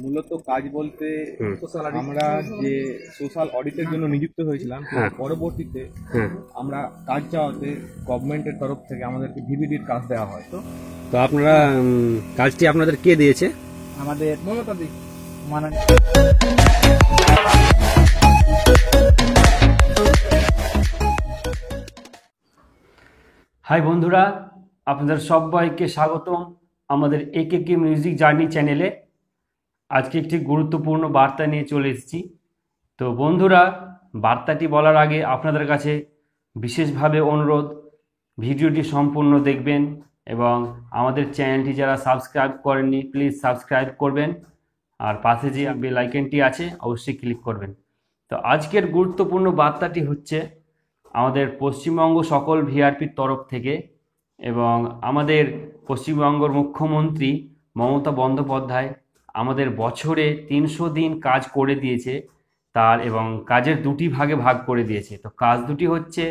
মূলত কাজ বলতে আমরা যে সোশ্যাল অডিটের জন্য নিযুক্ত হয়েছিলাম, পরবর্তীতে আমরা কাজ চাওয়াতে গভর্নমেন্টের তরফ থেকে আমাদেরকে ভিভিডির কাজ দেওয়া হয়। তো আপনারা কাজটি আপনাদের কে দিয়েছে? আমাদের মমতা দি হাই বন্ধুরা, আপনাদের সবাইকে স্বাগতম আমাদের একেকে মিউজিক জার্নি চ্যানেলে। আজকে একটি গুরুত্বপূর্ণ বার্তা নিয়ে চলে এসেছি। তো বন্ধুরা, বার্তাটি বলার আগে আপনাদের কাছে বিশেষভাবে অনুরোধ, ভিডিওটি সম্পূর্ণ দেখবেন এবং আমাদের চ্যানেলটি যারা সাবস্ক্রাইব করেননি প্লিজ সাবস্ক্রাইব করবেন, আর পাশে যে বেল আইকনটি আছে অবশ্যই ক্লিক করবেন। তো আজকের গুরুত্বপূর্ণ বার্তাটি হচ্ছে আমাদের পশ্চিমবঙ্গ সকল ভিআরপির তরফ থেকে এবং আমাদের পশ্চিমবঙ্গের মুখ্যমন্ত্রী মমতা বন্দ্যোপাধ্যায় আমাদের বছরে 300 দিন কাজ করে দিয়েছে তার, এবং কাজের দুটি ভাগে ভাগ করে দিয়েছে। তো কাজ দুটি হচ্ছে,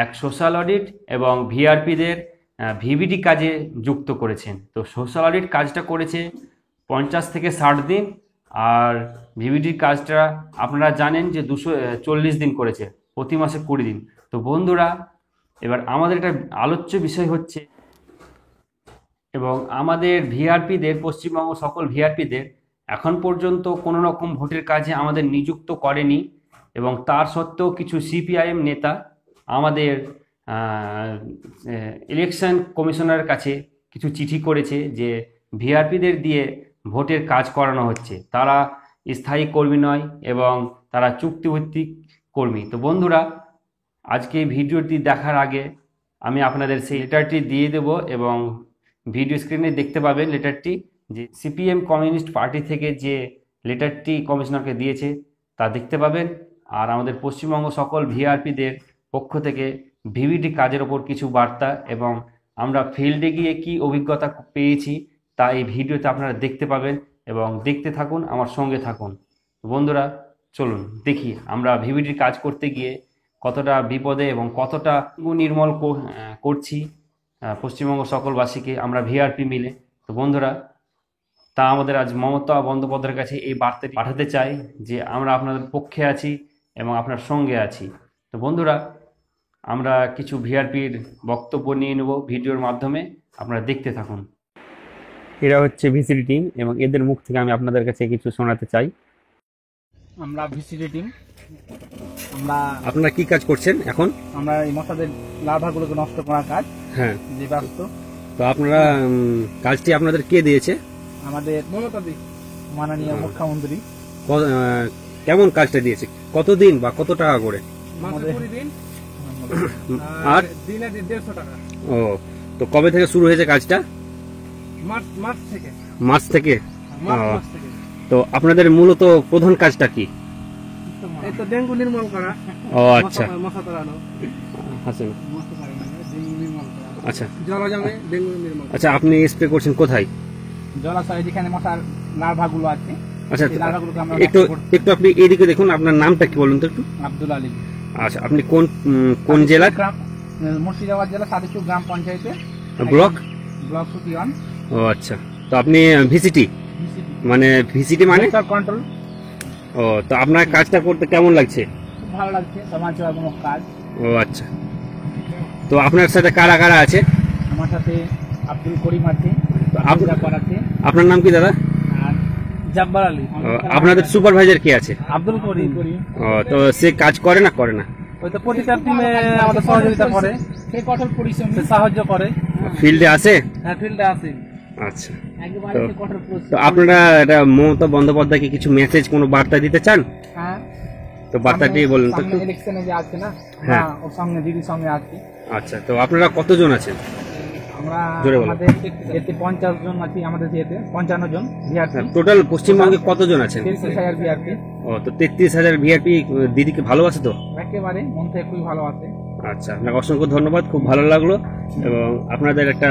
এক সোশ্যাল অডিট এবং ভিআরপিদের ভিভিডি কাজে যুক্ত করেছেন। তো সোশ্যাল অডিট কাজটা করেছে 50 থেকে 60 দিন, আর ভিভিডির কাজটা আপনারা জানেন যে 240 দিন করেছে, প্রতি মাসে 20 দিন। তো বন্ধুরা, এবার আমাদের একটা আলোচ্য বিষয় হচ্ছে, এবং আমাদের ভিআরপিদের, পশ্চিমবঙ্গ সকল ভিআরপিদের এখন পর্যন্ত কোনো রকম ভোটের কাজে আমাদের নিযুক্ত করেনি, এবং তার সত্ত্বেও কিছু সিপিআইএম নেতা আমাদের ইলেকশন কমিশনারের কাছে কিছু চিঠি করেছে যে ভিআরপিদের দিয়ে ভোটের কাজ করানো হচ্ছে, তারা স্থায়ী কর্মী নয় এবং তারা চুক্তিভিত্তিক কর্মী। তো বন্ধুরা, আজকে ভিডিওটি দেখার আগে আমি আপনাদের সেই লেটারটি দিয়ে দেব, এবং ভিডিও স্ক্রিনে দেখতে পাবেন লেটারটি, যে সিপিএম কমিউনিস্ট পার্টি থেকে যে লেটারটি কমিশনারকে দিয়েছে তা দেখতে পাবেন। আর আমাদের পশ্চিমবঙ্গ সকল ভিআরপিদের পক্ষ থেকে ভিভিডি কাজের ওপর কিছু বার্তা এবং আমরা ফিল্ডে গিয়ে কি অভিজ্ঞতা পেয়েছি তা এই ভিডিওতে আপনারা দেখতে পাবেন, এবং দেখতে থাকুন, আমার সঙ্গে থাকুন। বন্ধুরা চলুন দেখি আমরা ভিভিডির কাজ করতে গিয়ে কতটা বিপদে এবং কতটা নির্মল করছি পশ্চিমবঙ্গ সকলবাসীকে আমরা ভিআরপি মিলে। তো বন্ধুরা, তা আমাদের আজ মমতা বন্দ্যোপাধ্যায়ের কাছে এই বার্তাটি পাঠাতে চাই যে আমরা আপনাদের পক্ষে আছি এবং আপনার সঙ্গে আছি। তো বন্ধুরা, আমরা কিছু ভিআরপির বক্তব্য নিয়ে নেব ভিডিওর মাধ্যমে, আপনারা দেখতে থাকুন। এরা হচ্ছে ভিসিডি টিম এবং এদের মুখ থেকে আমি আপনাদের কাছে কিছু শোনাতে চাই। আমরা ভিসিডি টিম, আপনারা কি কাজ করছেন এখন? আমরা এই মশাদের লার্ভাগুলোকে নষ্ট করার কাজ। হ্যাঁ, যে ব্যস্ত। তো আপনারা কাজটি আপনাদের কে দিয়েছে? আমাদের মমতা দি মাননীয় মুখ্যমন্ত্রী। কেমন কাজটা দিয়েছে, কতদিন বা কত টাকা করে? আর দিনে 150 টাকা। ও, তো কবে থেকে শুরু হয়েছে কাজটা? মার্চ থেকে। তো আপনাদের মূলত প্রধান কাজটা কি? এই তো ডেঙ্গু নির্মূল করা। ও আচ্ছা, মশা তাড়ানো। আচ্ছা, জলাজমে ডেঙ্গু নির্মূল। আচ্ছা, আপনি স্প্রে করছেন কোথায়? জলাশয়ে যেখানে মশার লার্ভাগুলো আছে। আচ্ছা, একটু আপনি এদিকে দেখুন, আপনার নামটা কি বলুন তো একটু? আব্দুল আলী। আচ্ছা, আপনি কোন জেলা? মুর্শিদাবাদ জেলা সাদিকপুর গ্রাম পঞ্চায়েতে, ব্লক সুতিওয়ান। ও আচ্ছা, তো আপনি ভিসিটি মানে কন্ট্রোল। ও, তো আপনার কাজটা করতে কেমন লাগছে? খুব ভালো লাগছে, সমাজসেবামূলক কাজ। ও আচ্ছা, তো আপনার সাথে কারা কারা আছে? আমার সাথে আব্দুল করিম আছে, আপনার নাম কি দাদা? আর জব্বার আলী। আপনাদের সুপারভাইজার কে আছে? আব্দুল করিম। ও, তো সে কাজ করে না করে না? ওই তো প্রতিটা টিমে আমাদের সহযোগিতা করে, সে কঠোর পরিশ্রম, সাহায্য করে। ফিল্ডে আছে? হ্যাঁ, ফিল্ডে আছে। আচ্ছা, তো আপনারা এটা মমতা বন্দ্যোপাধ্যায়কে কিছু মেসেজ, কোনো বার্তা দিতে চান? হ্যাঁ, তো বার্তাটি বলুন তো। ইলেকশনে যে আছে না, হ্যাঁ, ওর সঙ্গে দিদির সঙ্গে আছে। আচ্ছা, তো আপনারা কতজন আছেন? আমরা আমাদের এতে 50 জন আছি, আমাদের এতে 55 জন ভিআরপি। টোটাল পশ্চিমবঙ্গে কতজন আছেন? 33,000 ভিআরপি। ও, তো 33,000 ভিআরপি দিদিকে ভালোবাসে তো? একেবারে মন থেকে খুবই ভালোবাসে। আচ্ছা, আপনাকে অসংখ্য ধন্যবাদ, খুব ভালো লাগলো। এবং আপনাদের একটা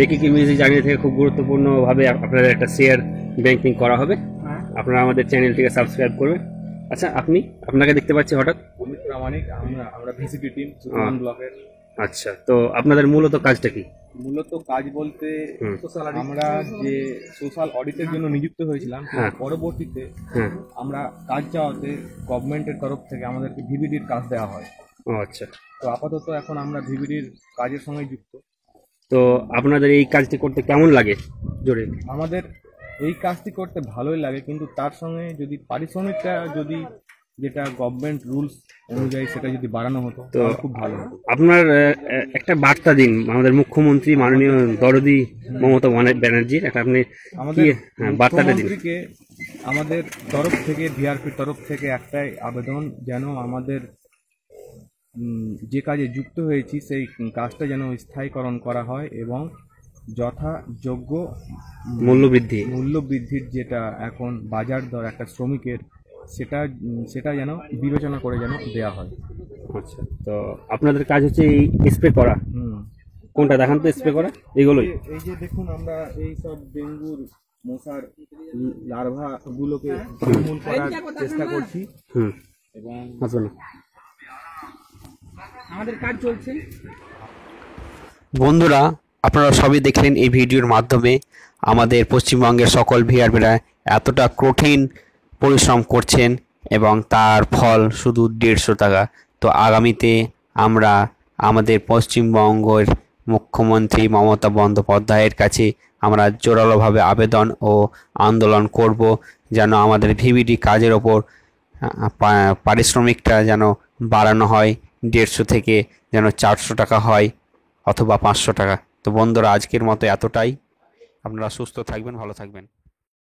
একেকে মিউজিক জার্নি থেকে খুব গুরুত্বপূর্ণভাবে আপনাদের একটা শেয়ার ব্যাংকিং করা হবে। আপনারা আমাদের চ্যানেলটিকে সাবস্ক্রাইব করবেন। আচ্ছা, আপনাকে দেখতে পাচ্ছি হঠাৎ। প্রামাণিক, আমরা ভিসিডি টিম সুতিওয়ান ব্লকের। আচ্ছা, তো আপনাদের মূলত কাজটা কি? মূলত কাজ বলতে আমরা যে সোশ্যাল অডিটের জন্য নিযুক্ত হয়েছিলাম পরবর্তীতে আমরা কাজ চাওয়াতে গভর্নমেন্টের তরফ থেকে আমাদেরকে ভিভিডির কাজ দেওয়া হয়। ও আচ্ছা। তো আপাতত এখন আমরা ভিভিডির কাজের সঙ্গে যুক্ত। তো আপনাদের এই কাজটি করতে কেমন লাগে জোরে? আমাদের এই কাজটি করতে ভালোই লাগে, কিন্তু তার সঙ্গে যদি পারিশ্রমিকটা যদি যেটা গভর্নমেন্ট রুলস অনুযায়ী সেটা যদি বাড়ানো হতো তো খুব ভালো হতো। আপনার একটা বার্তা দিন আমাদের মুখ্যমন্ত্রী মাননীয় দরদি মমতা ব্যানার্জির, একটা আপনি আমাদের বার্তাটা দিন। মুখ্যমন্ত্রীকে আমাদের তরফ থেকে ভিআরপির তরফ থেকে একটাই আবেদন, যেন আমাদের যে কাজে যুক্ত হয়েছি সেই কাজটা যেন স্থায়ীকরণ করা হয় এবং যথাযোগ্য মূল্য বৃদ্ধির যেটা এখন বাজার দর একটা শ্রমিকের সেটা যেন বিবেচনা করে যেন দেয়া হয়। আচ্ছা, তো আপনাদের কাজ হচ্ছে এই স্প্রে করা? কোনটা দেখান তো স্প্রে করা? এগুলোই এই যে দেখুন, আমরা এই সব ডেঙ্গুর মশার লার্ভা গুলোকে নির্মূল করার চেষ্টা করছি এবং আমাদের কাজ চলছে। বন্ধুরা, আপনারা সবই দেখলেন এই ভিডিওর মাধ্যমে আমাদের পশ্চিমবঙ্গের সকল ভিআরপিরা এতটা কঠিন পরিশ্রম করছেন এবং তার ফল শুধু 150 টাকা। তো আগামীতে আমরা আমাদের পশ্চিমবঙ্গের মুখ্যমন্ত্রী মমতা বন্দ্যোপাধ্যায়ের কাছে আমরা জোরালোভাবে আবেদন ও আন্দোলন করব, যেন আমাদের ভিভিডি কাজের ওপর পারিশ্রমিকটা যেন বাড়ানো হয়, 150 থেকে যেন 400 টাকা হয় অথবা 500 টাকা। তো বন্ধুরা, আজকের মতো এতটাই। আপনারা সুস্থ থাকবেন, ভালো থাকবেন।